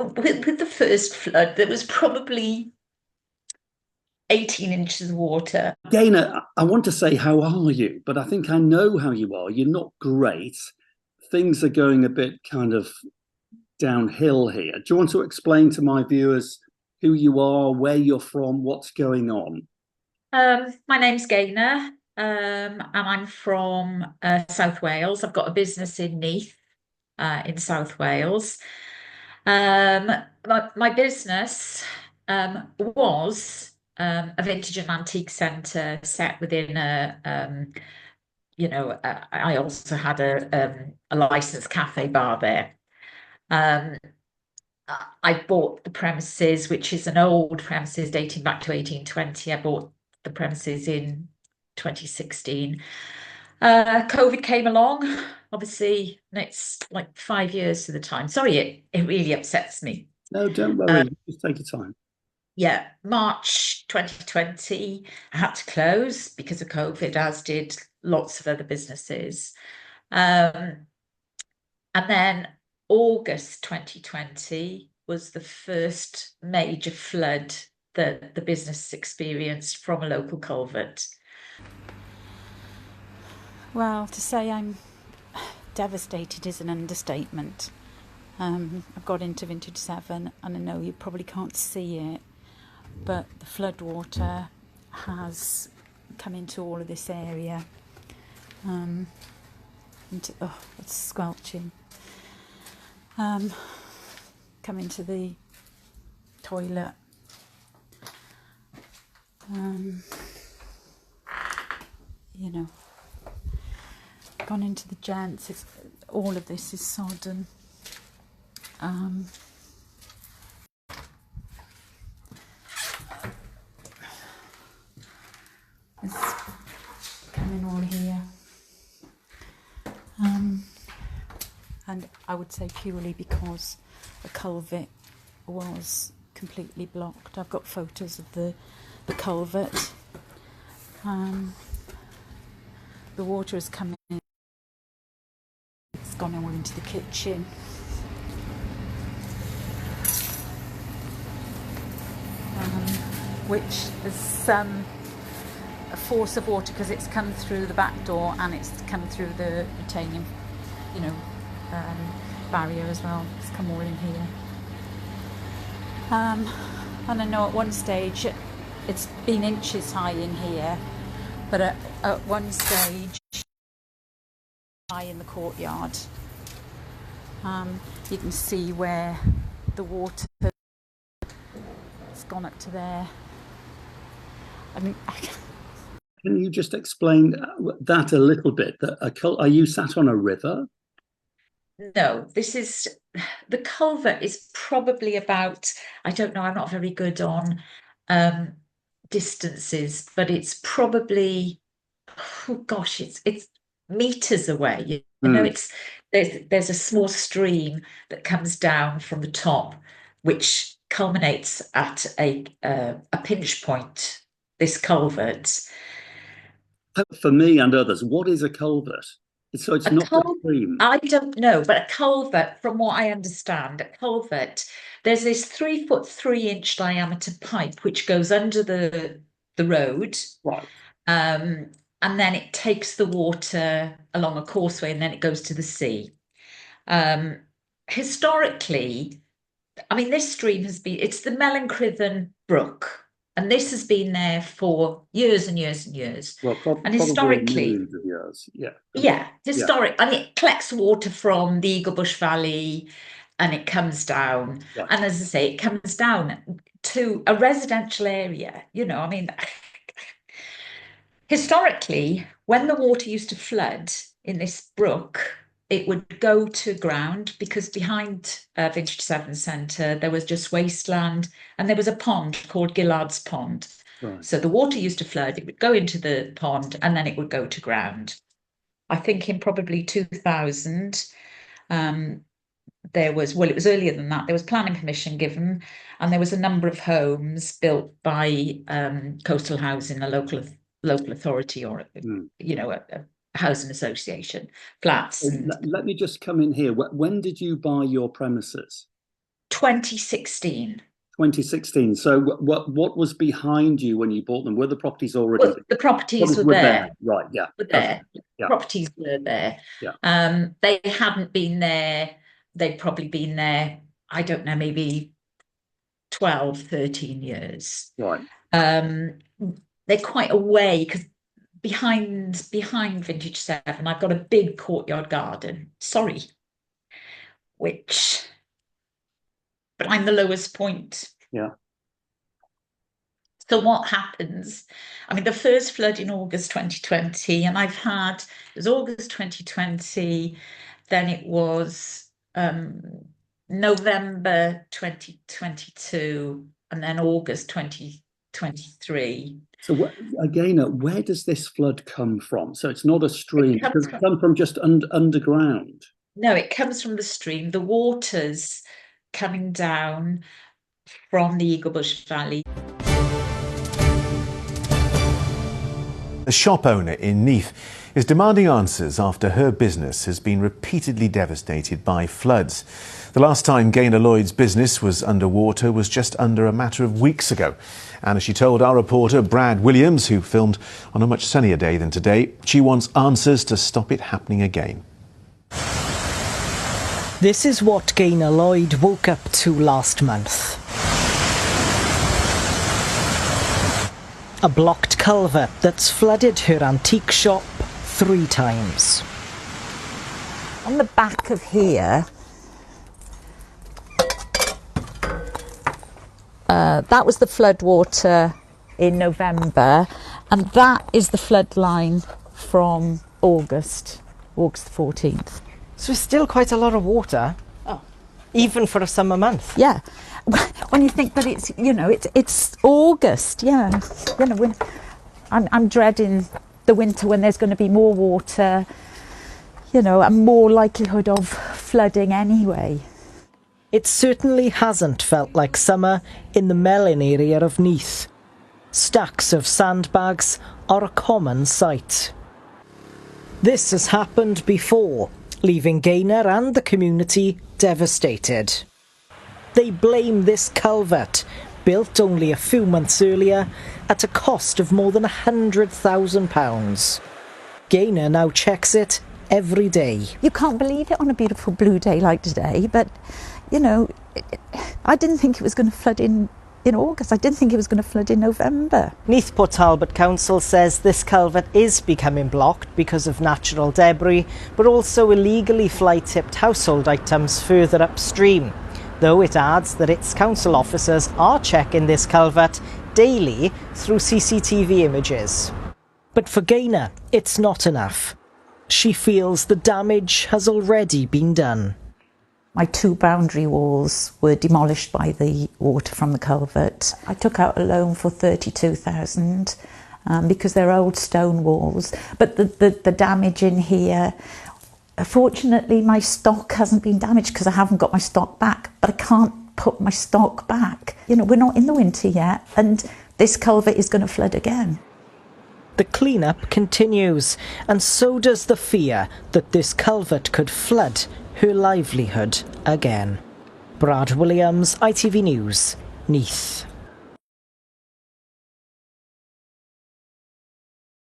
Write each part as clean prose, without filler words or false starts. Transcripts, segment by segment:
with the first flood, there was probably 18 inches of water. Gaynor, I want to say, how are you? But I think I know how you are. You're not great. Things are going a bit kind of downhill here. Do you want to explain to my viewers who you are, where you're from, what's going on? My name's Gaynor, and I'm from South Wales. I've got a business in Neath, in South Wales. Um, my business was a vintage and antique centre set within I also had a licensed cafe bar there. Um, I bought the premises, which is an old premises dating back to 1820. I bought the premises in 2016. COVID came along, obviously, and it's like 5 years to the time. Sorry, it really upsets me. No, don't Uh, worry. Just take your time. yeah, March 2020, I had to close because of COVID, as did lots of other businesses. Um, and then August 2020 was the first major flood that the business experienced from a local culvert. Well, to say I'm devastated is an understatement. I've got into Vintage 7 and I know you probably can't see it, but the flood water has come into all of this area. It's squelching. Come into the toilet. Gone into the gents. All of this is sodden. It's coming all here. And I would say purely because the culvert was completely blocked. I've got photos of the culvert. The water has come in. It's gone all into the kitchen. Which is a force of water because it's come through the back door and it's come through the retaining, barrier as well. It's come all in here. And I know at one stage it's been inches high in here, but at one stage high in the courtyard. You can see where the water has gone up to there. I mean, Can you just explain that a little bit? Are you sat on a river? No, the culvert is probably about, I don't know, I'm not very good on distances, but it's probably, oh gosh, it's meters away. You know, Mm. it's there's a small stream that comes down from the top, which culminates at a pinch point, this culvert. For me and others, what is a culvert? So it's A not a culvert, stream. I don't know, but a culvert, from what I understand, a culvert, there's this 3 foot 3 inch diameter pipe which goes under the road, Right. um, and then it takes the water along a causeway and then it goes to the sea. Um, Historically, I mean, this stream it's the Melanchthon Brook, and this has been there for years and years and years. Well, And probably historically, millions of years. Yeah. yeah, Yeah. I mean, it collects water from the Eaglebush Valley and it comes down. Right. And as I say, it comes down to a residential area. I mean, historically, when the water used to flood in this brook, it would go to ground because behind Vintage 7 Centre, there was just wasteland and there was a pond called Gillard's Pond. Right. So the water used to flood, it would go into the pond and then it would go to ground. I think in probably 2000, it was earlier than that, there was planning permission given, and there was a number of homes built by Coastal Housing, a local authority, or Mm. a housing association, flats. And Let me just come in here. When did you buy your premises? 2016. 2016. So what was behind you when you bought them? Were the properties already Well, the properties were there. Right, yeah. Were there. Yeah. Properties were there. Yeah. They hadn't been there. They'd probably been there, I don't know, maybe 12, 13 years. Right. They're quite away because behind Vintage 7, I've got a big courtyard garden. Sorry. But I'm the lowest point. Yeah. So what happens? I mean, the first flood in August 2020, and it was August 2020, then it was November 2022, and then August 2023. So again, where does this flood come from? So it's not a stream. Does it come from just underground? No, it comes from the stream. The water's coming down from the Eaglebush Valley. A shop owner in Neath is demanding answers after her business has been repeatedly devastated by floods. The last time Gaynor Lloyd's business was underwater was just under a matter of weeks ago. And as she told our reporter Brad Williams, who filmed on a much sunnier day than today, she wants answers to stop it happening again. This is what Gaynor Lloyd woke up to last month. A blocked culvert that's flooded her antique shop 3 times. On the back of here, that was the floodwater in November, and that is the flood line from August 14th. So it's still quite a lot of water, even for a summer month. Yeah, when you think that it's, it's August, yeah. I'm dreading the winter when there's going to be more water, and more likelihood of flooding anyway. It certainly hasn't felt like summer in the Melin area of Neath. Stacks of sandbags are a common sight. This has happened before, leaving Gaynor and the community devastated. They blame this culvert, built only a few months earlier, at a cost of more than £100,000. Gaynor now checks it every day. You can't believe it on a beautiful blue day like today, but, I didn't think it was going to flood in August. I didn't think it was going to flood in November. Neath Port Talbot Council says this culvert is becoming blocked because of natural debris, but also illegally fly-tipped household items further upstream. Though it adds that its council officers are checking this culvert daily through CCTV images. But for Gaynor, it's not enough. She feels the damage has already been done. My 2 boundary walls were demolished by the water from the culvert. I took out a loan for £32,000 because they're old stone walls. But the damage in here, fortunately my stock hasn't been damaged because I haven't got my stock back, but I can't put my stock back. We're not in the winter yet, and this culvert is going to flood again. The clean-up continues, and so does the fear that this culvert could flood her livelihood again. Brad Williams, ITV News, Neath.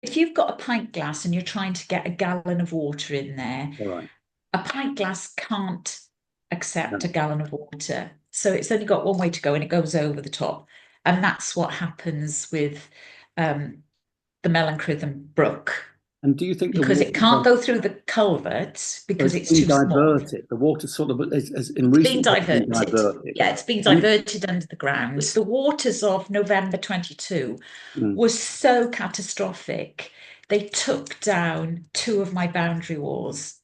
If you've got a pint glass and you're trying to get a gallon of water in there, Right. a pint glass can't accept a gallon of water. So it's only got one way to go, and it goes over the top. And that's what happens with the Melon Brook. And do you think because it can't go through the culvert because it's too diverted? small. The water sort of is in It's been recent diverted. Yeah, it's been diverted under the ground. The waters of November 22 was so catastrophic. They took down 2 of my boundary walls,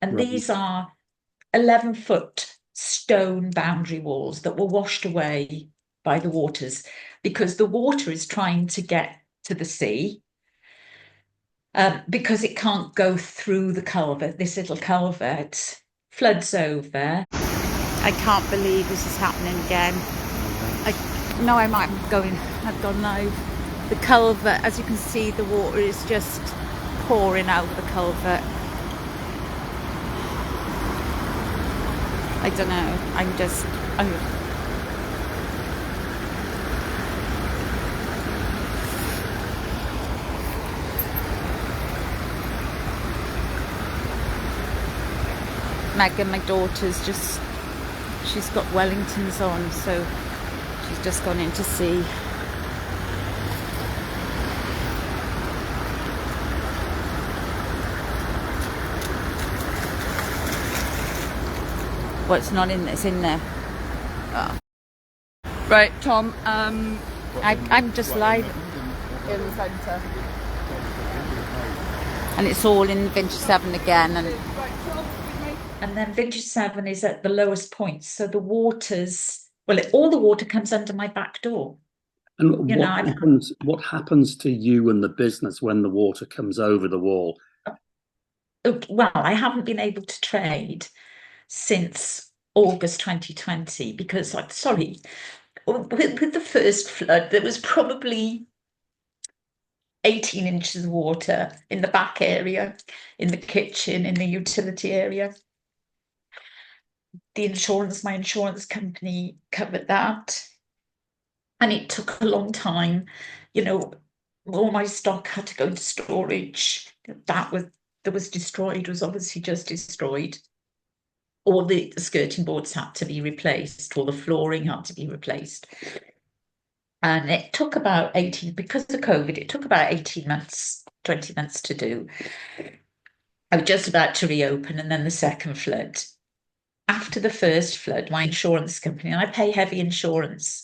and these are 11-foot stone boundary walls that were washed away by the waters because the water is trying to get to the sea. Because it can't go through the culvert, this little culvert floods over. I can't believe this is happening again. I might have gone live. The culvert, as you can see, the water is just pouring over the culvert. I don't know, I'm just Megan, my daughter's she's got Wellingtons on, so she's just gone in to see. Well, it's not in there, it's in there. Oh. Right, Tom, I'm just live in the centre. And it's all in Vintage 7 again. And then Vintage 7 is at the lowest point. So the water's, well, all the water comes under my back door. And what happens to you and the business when the water comes over the wall? Well, I haven't been able to trade since August 2020 because, with the first flood, there was probably 18 inches of water in the back area, in the kitchen, in the utility area. My insurance company covered that. And it took a long time. All my stock had to go into storage. That was destroyed, was obviously just destroyed. All the skirting boards had to be replaced, all the flooring had to be replaced. And it took about 18, because of COVID, it took about 18 months, 20 months to do. I was just about to reopen, and then the second flood. After the first flood, my insurance company, and I pay heavy insurance,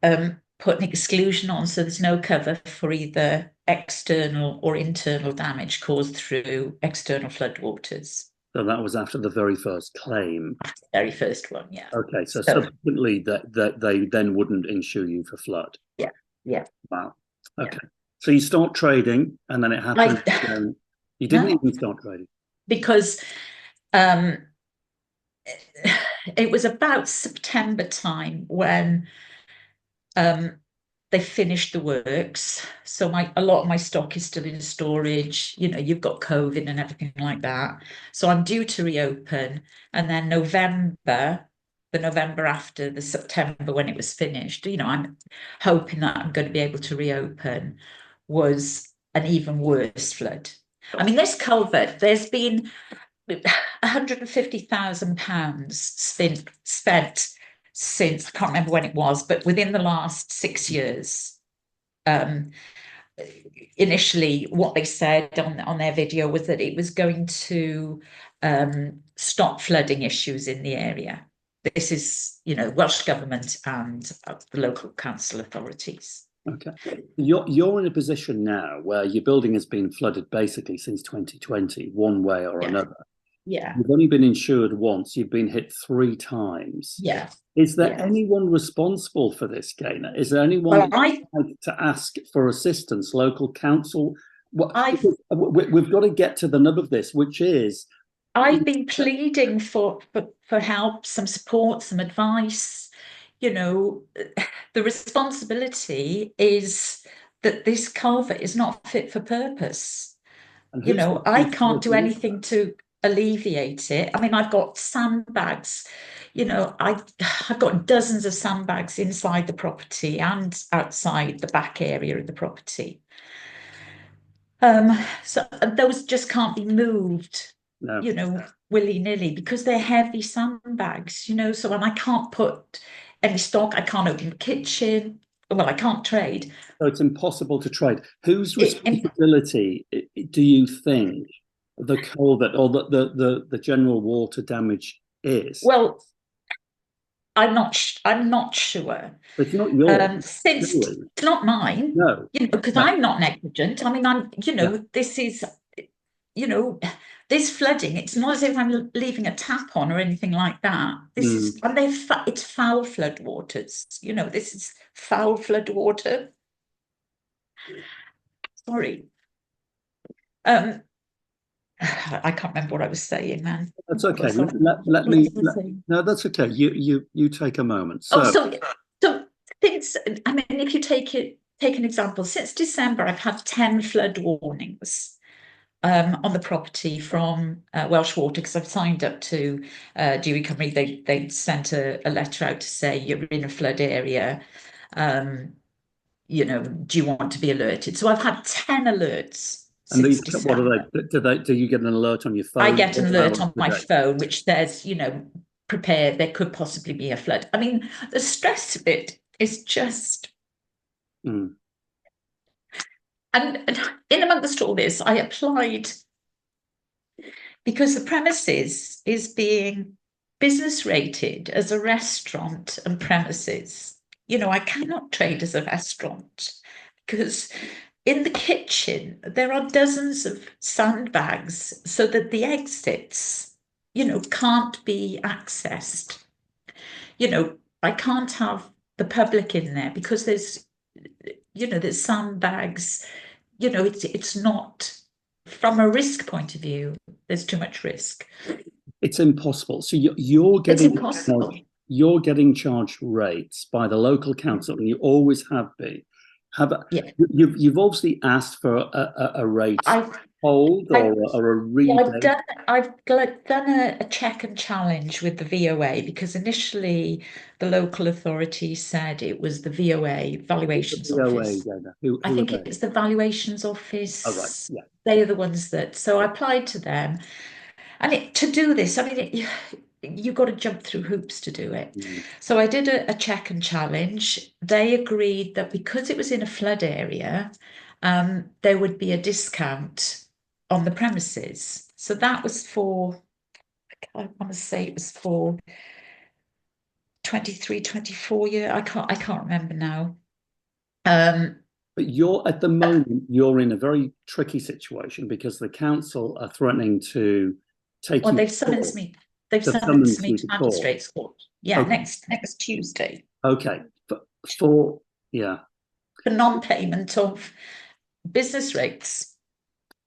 put an exclusion on, so there's no cover for either external or internal damage caused through external floodwaters. So that was after the very first claim. After the very first one, yeah. Okay, so subsequently that they then wouldn't insure you for flood. Yeah. Wow. Okay. Yeah. So you start trading, and then it happened. You didn't even start trading because it was about September time when they finished the works. So a lot of my stock is still in storage. You've got COVID and everything like that. So I'm due to reopen. And then the November after the September when it was finished, I'm hoping that I'm going to be able to reopen, was an even worse flood. I mean, this culvert, there's been £150,000 spent since, I can't remember when it was, but within the last 6 years. Initially, what they said on their video was that it was going to stop flooding issues in the area. This is, Welsh Government and the local council authorities. Okay. You're in a position now where your building has been flooded basically since 2020, one way or another. Yeah. You've only been insured once. You've been hit 3 times. Yeah. Is there anyone responsible for this, Gaynor? Is there anyone to ask for assistance, local council? We've got to get to the nub of this, which is... I've been pleading for help, some support, some advice. The responsibility is that this culvert is not fit for purpose. I can't do anything to alleviate it. I mean, I've got sandbags. I've got dozens of sandbags inside the property and outside the back area of the property. So those just can't be moved. No. Willy-nilly, because they're heavy sandbags, so when I can't put any stock, I can't open the kitchen. Well, I can't trade. So it's impossible to trade. Whose responsibility do you think the culvert or the general water damage is? Well, I'm not sure. But it's not yours. It's not mine. No. Because I'm not negligent. I mean, this is, this flooding, it's not as if I'm leaving a tap on or anything like that. This is, and it's foul flood waters. This is foul flood water. Sorry. I can't remember what I was saying, man. That's okay. Let me. No, that's okay. You take a moment. So things. I mean, if you take an example, since December, I've had 10 flood warnings. on the property from Welsh Water, because I've signed up to Dewey Company. They sent a letter out to say you're in a flood area. You know, do you want to be alerted? So I've had 10 alerts And since these, what December. are they? Do you get an alert on your phone? I get an alert on my day? phone, which says, you know, prepare, there could possibly be a flood. I mean, the stress of it is just. Mm. And in amongst all this, I applied because the premises is being business rated as a restaurant and premises. You know, I cannot trade as a restaurant because in the kitchen there are dozens of sandbags so that the exits, you know, can't be accessed. You know, I can't have the public in there because there's, you know, there's sandbags. You know, it's not, from a risk point of view, there's too much risk. It's impossible. So you're It's getting impossible. you're getting charged rates by the local council, and you always have been. Yeah. You've obviously asked for a rate hold or a rebate. I've done a check and challenge with the VOA because initially the local authority said it was the VOA valuations office. Who I think are they? it's the valuations office. Oh, right. Yeah. They are the ones that. So I applied to them, and to do this, I mean, you've got to jump through hoops to do it. Mm. So I did a check and challenge. They agreed that because it was in a flood area, there would be a discount on the premises. So that was for, I want to say it was for 23, 24 year. I can't remember now. But you're at the moment you're in a very tricky situation because the council are threatening to take Well, you. they've summoned me. They've They've summoned summoned me you to to court. magistrates court. Yeah, Okay. next Tuesday Okay. Yeah. for non-payment of business rates.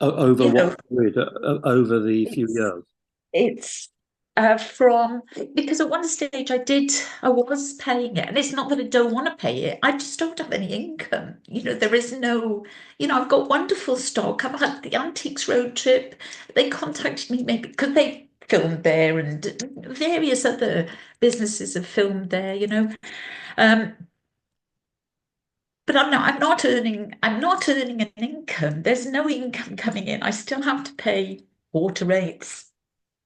Over You know, what period? Over the few years? It's from, because at one stage I was paying it, and it's not that I don't want to pay it, I just don't have any income. You know, there is no, you know, I've got wonderful stock. I've had the Antiques road trip. They contacted me maybe because they filmed there, and various other businesses have filmed there, you know. But I'm not earning an income. There's no income coming in. I still have to pay water rates,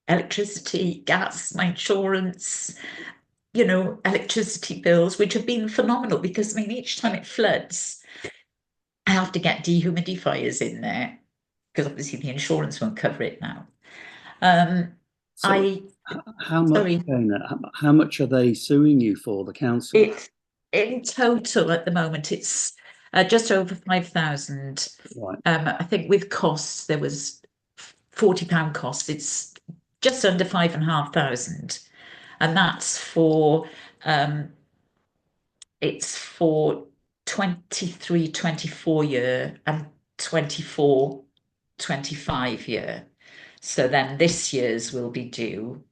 electricity, gas, my insurance, you know, electricity bills, which have been phenomenal because, I mean, each time it floods, I have to get dehumidifiers in there because obviously the insurance won't cover it now. How much are they suing you for, the council? It's in total at the moment, it's just over 5,000. Right. I think with costs, there was £40 costs. It's just under 5,500. And that's for it's for 23, 24 year and 24, 25 year. So then this year's will be due.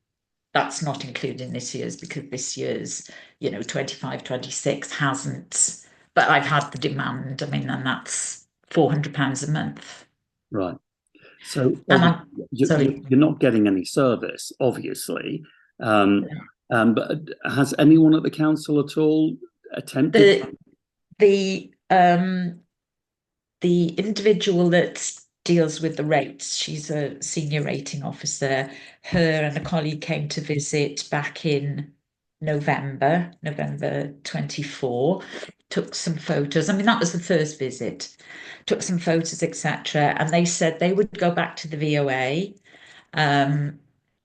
That's not including this year's because this year's, you know, 25, 26 hasn't. But I've had the demand. I mean, and that's £400 a month. Right. So you're not getting any service, obviously. But has anyone at the council at all attempted? The individual that deals with the rates, she's a senior rating officer. Her and a colleague came to visit back in November 24. Took some photos. I mean, that was the first visit. Took some photos, etc. And they said they would go back to the VOA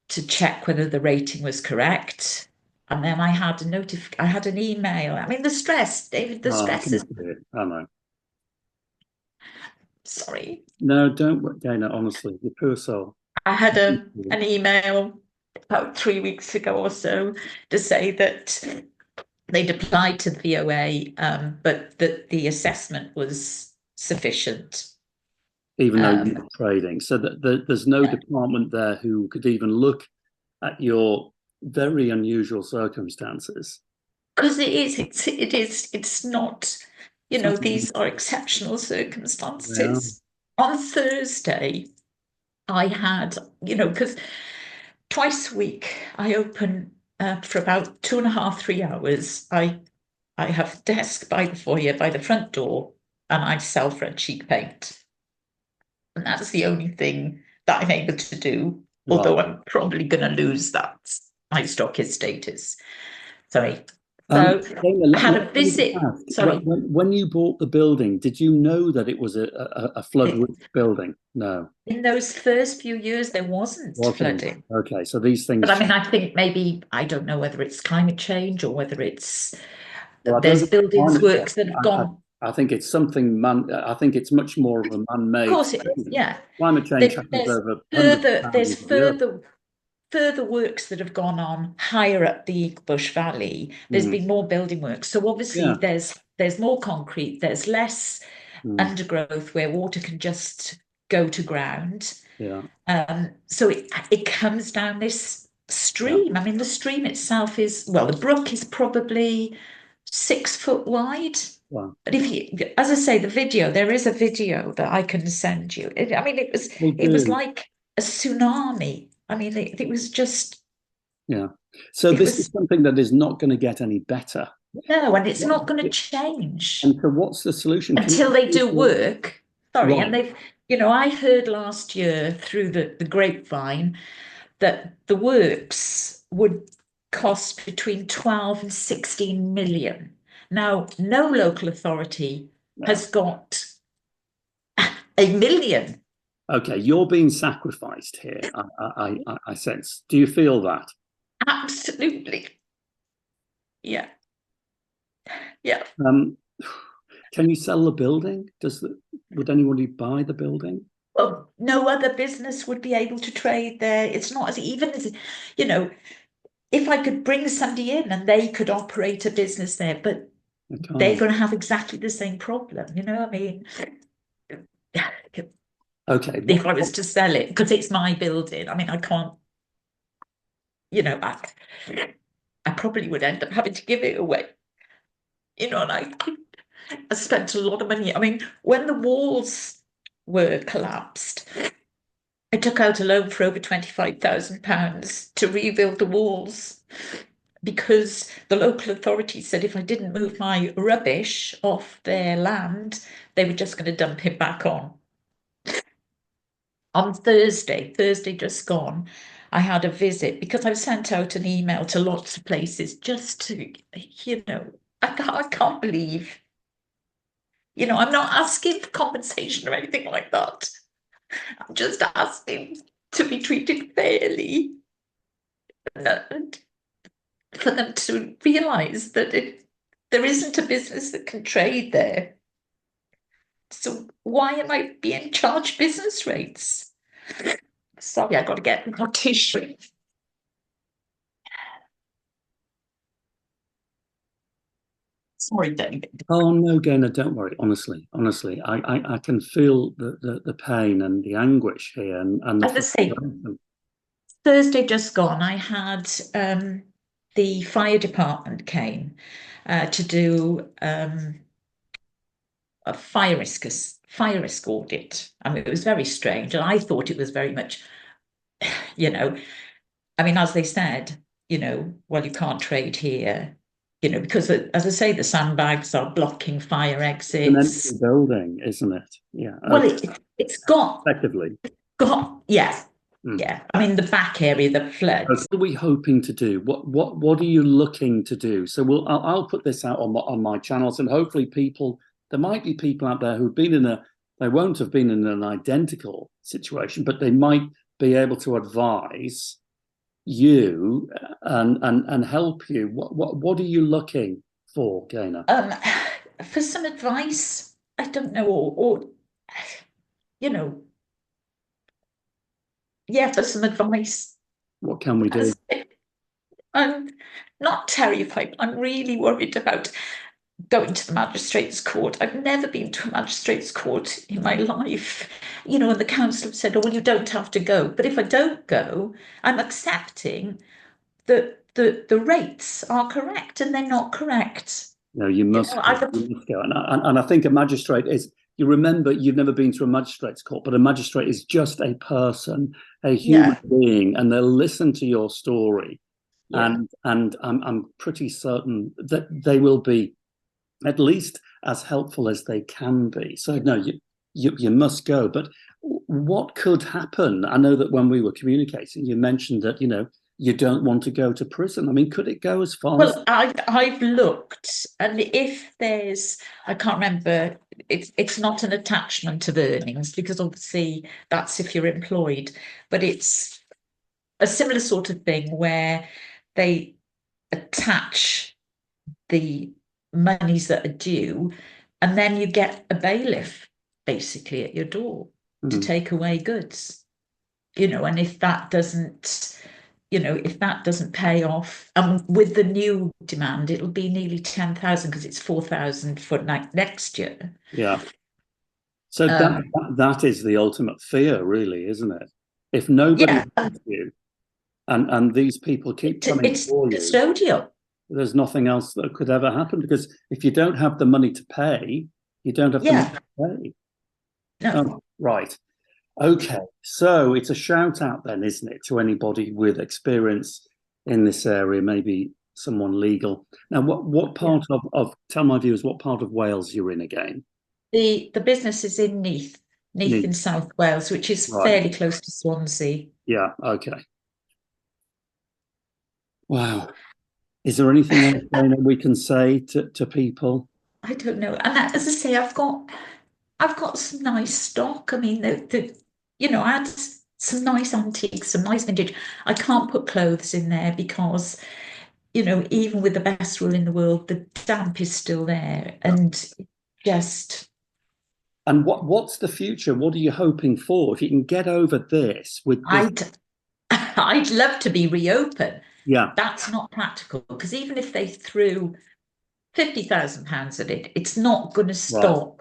to check whether the rating was correct. And then I had an email. I mean, the stress, David, the stress is. I know. Sorry. No, don't, Gaynor, honestly, your poor soul. I had an email about 3 weeks ago or so to say that they'd applied to the VOA, but that the assessment was sufficient. Even though you're trading. So that there's no department there who could even look at your very unusual circumstances. Because it's not, you know, these are exceptional circumstances. Yeah. On Thursday, I had, because twice a week I open for about 2.5, 3 hours. I have a desk by the foyer, by the front door, and I sell French cheek paint. And that's the only thing that I'm able to do, although I'm probably going to lose that high stockist status. Sorry. So Gaynor, I had a let me just visit. ask, Sorry. when you bought the building, did you know that it was a flood risk building? No. In those first few years, there wasn't flooding. Okay, so these things. But I mean, I think maybe, I don't know whether it's climate change or whether it's, Well, there's buildings works that have gone. I think it's something I think it's much more of a man-made. Of course it is, yeah. Climate change happens over There's further works that have gone on higher up the Bush Valley. There's been more building works. So obviously there's more concrete, there's less undergrowth where water can just go to ground. Yeah. So it comes down this stream. I mean, the stream itself is, well, the brook is probably 6 foot wide. Wow. But if you, as I say, there is a video that I can send you. I mean, it was like a tsunami. I mean, it was just. Yeah. So this is something that is not going to get any better. No, and it's not going to change. And so what's the solution? Until they do work. Sorry, right. And they've, I heard last year through the grapevine that the works would cost between 12 and 16 million. Now, no local authority has got 1 million. Okay, you're being sacrificed here, I sense. Do you feel that? Absolutely. Yeah. Yeah. Can you sell the building? Would anybody buy the building? Well, no other business would be able to trade there. It's not as even as, if I could bring somebody in and they could operate a business there, but they're going to have exactly the same problem, I mean. Okay. If I was to sell it, because it's my building, I mean, I can't, I probably would end up having to give it away. And I spent a lot of money. I mean, when the walls were collapsed, I took out a loan for over £25,000 to rebuild the walls because the local authorities said if I didn't move my rubbish off their land, they were just going to dump it back on. On Thursday just gone, I had a visit because I've sent out an email to lots of places just to, I can't believe, I'm not asking for compensation or anything like that. I'm just asking to be treated fairly and for them to realise that there isn't a business that can trade there. So why am I being charged business rates? Sorry, I got to get more tissue. Sorry, David. Oh no, Gaynor, don't worry. Honestly, I can feel the pain and the anguish here. And as I say, Thursday just gone, I had the fire department came to do a fire risk audit. I mean, it was very strange, and I thought it was very much, I mean, as they said, well, you can't trade here, because as I say, the sandbags are blocking fire exits. It's an empty building, isn't it? Yeah. Well, it's got effectively. Yeah. Yeah, I mean the back area that floods. What are we hoping to do? What are you looking to do? So I'll put this out on my channels, and hopefully there might be people out there who've they won't have been in an identical situation, but they might be able to advise you and help you. What are you looking for, Gaynor? For some advice, I don't know, or for some advice. What can we do? I'm not terrified. I'm really worried about going to the magistrate's court. I've never been to a magistrate's court in my life. And the council have said, oh, well, you don't have to go. But if I don't go, I'm accepting that the rates are correct and they're not correct. No, you must go. And I think a magistrate is you remember you've never been to a magistrate's court, but a magistrate is just a person, a human being, and they'll listen to your story. And I'm pretty certain that they will be at least as helpful as they can be. So no, you must go. But what could happen? I know that when we were communicating, you mentioned that, you don't want to go to prison. I mean, could it go as far as... Well, I've looked, and if there's, I can't remember, it's not an attachment of earnings, because obviously that's if you're employed, but it's a similar sort of thing where they attach the monies that are due, and then you get a bailiff basically at your door to take away goods, and if that doesn't pay off, with the new demand, it'll be nearly 10,000 because it's 4,000 for next year. Yeah. So that is the ultimate fear, really, isn't it? If nobody helps you, and these people keep coming for you, custodial. There's nothing else that could ever happen, because if you don't have the money to pay, you don't have the money to pay. No. Oh, right. Okay, so it's a shout out then, isn't it, to anybody with experience in this area, maybe someone legal. Now, what part of tell my viewers what part of Wales you're in again? The business is in Neath in South Wales, which is fairly close to Swansea. Yeah, okay. Wow. Is there anything else we can say to people? I don't know. And as I say, I've got some nice stock. I mean, I had some nice antiques, some nice vintage. I can't put clothes in there because, even with the best will in the world, the damp is still there, and just. And what's the future? What are you hoping for? If you can get over this with this... I'd love to be reopened. Yeah, that's not practical, because even if they threw £50,000 at it, it's not going to stop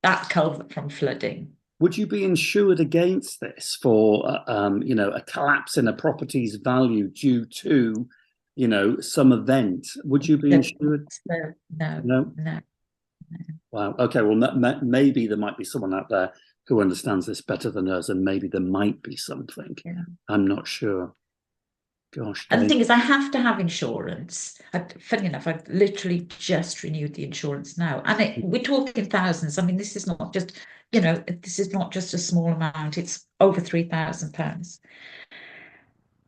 that culvert from flooding. Would you be insured against this for, a collapse in a property's value due to, some event? Would you be insured? No. Wow. Okay. Well, maybe there might be someone out there who understands this better than us, and maybe there might be something. Yeah. I'm not sure. Gosh. And the thing is, I have to have insurance. Funny enough, I've literally just renewed the insurance now, and we're talking thousands. I mean, this is not just, this is not just a small amount. It's over £3,000.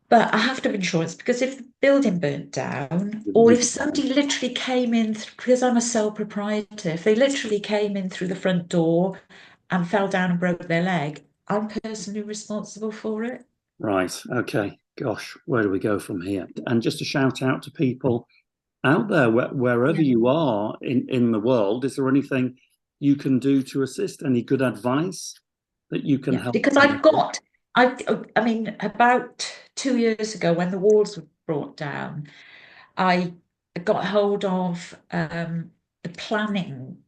But I have to have insurance, because if the building burnt down, or if somebody literally came in, because I'm a sole proprietor, if they literally came in through the front door and fell down and broke their leg, I'm personally responsible for it. Right. Okay. Gosh, where do we go from here? And just a shout out to people out there, wherever you are in the world, is there anything you can do to assist? Any good advice that you can help? Because I mean, about 2 years ago, when the walls were brought down, I got hold of the planning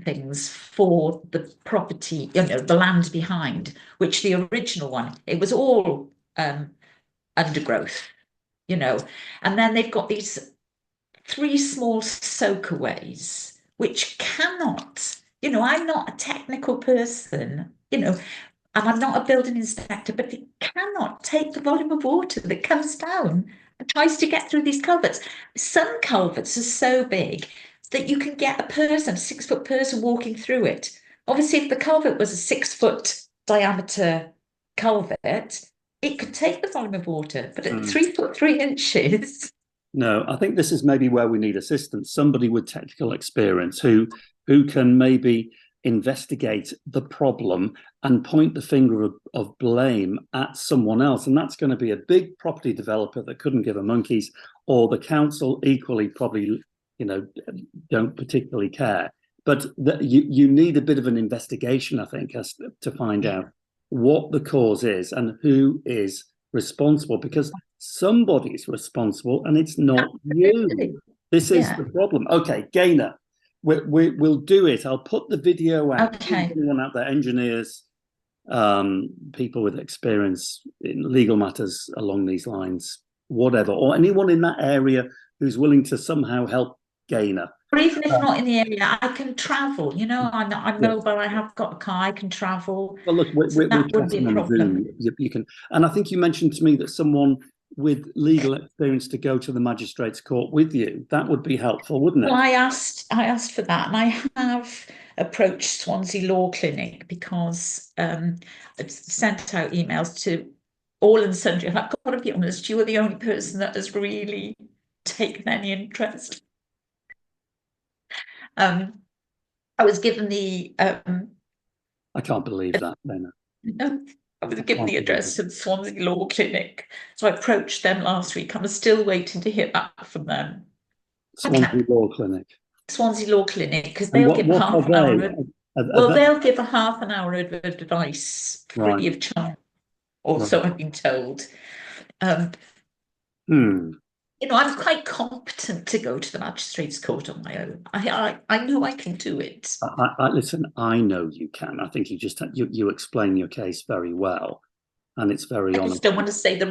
things for the property, the land behind, which the original one, it was all undergrowth, and then they've got these 3 small soakaways, which cannot, I'm not a technical person, and I'm not a building inspector, but it cannot take the volume of water that comes down and tries to get through these culverts. Some culverts are so big that you can get a 6-foot person walking through it. Obviously, if the culvert was a 6-foot diameter culvert, it could take the volume of water, but at 3 foot 3 inches. No, I think this is maybe where we need assistance. Somebody with technical experience who can maybe investigate the problem and point the finger of blame at someone else. And that's going to be a big property developer that couldn't give a monkeys, or the council equally probably, don't particularly care. But you need a bit of an investigation, I think, as to find out what the cause is and who is responsible, because somebody's responsible and it's not you. This is the problem. Okay, Gaynor, we'll do it. I'll put the video out. Okay. Anyone out there, engineers, people with experience in legal matters along these lines, whatever, or anyone in that area who's willing to somehow help Gaynor, Or even if not in the area, I can travel. You know, I'm Yeah. mobile. I have got a car. I can travel. Well, look, So we're that wouldn't be chatting a on problem. Zoom. You can, and I think you mentioned to me that someone with legal experience to go to the magistrates' court with you. That would be helpful, wouldn't it? Well, I asked for that, and I have approached Swansea Law Clinic because I've sent out emails to all and sundry. And I've got to be honest, you are the only person that has really taken any interest. I was given the I can't believe that, Lena. I was given the address of Swansea Law Clinic, so I approached them last week. I'm still waiting to hear back from them. Swansea Law Clinic. Swansea Law Clinic, because And they'll give what half are an hour. they? Well, they'll give a half an hour of advice free Right. of charge, or so I've been told. You know, I'm quite competent to go to the magistrates' court on my own. I know I can do it. Listen, I know you can. I think you explain your case very well, and it's very I honest. just don't want to say the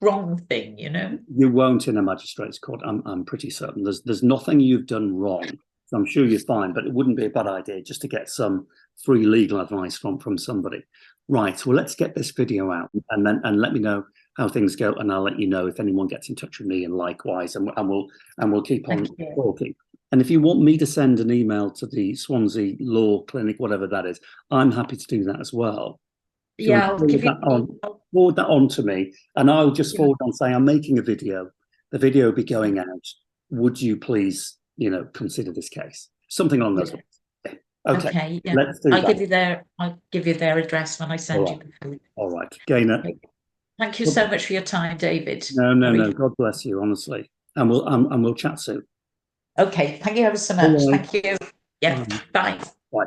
wrong thing, you know. You won't in a magistrate's court. I'm pretty certain. There's nothing you've done wrong. So I'm sure you're fine, but it wouldn't be a bad idea just to get some free legal advice from somebody. Right. Well, let's get this video out and let me know how things go, and I'll let you know if anyone gets in touch with me, and likewise, and we'll keep on talking. And if you want me to send an email to the Swansea Law Clinic, whatever that is, I'm happy to do that as well. Yeah, I'll give you forward that on to me, and I'll just forward on saying I'm making a video. The video will be going out. Would you please, consider this case? Something along those lines. Okay. Yeah. Let's do that. I'll give you their address when I send you the food. All right, Gaynor. Thank you so much for your time, David. No. God bless you, honestly. And we'll chat soon. Okay. Thank you ever so much. Hello. Thank you. Yeah. Bye. Bye.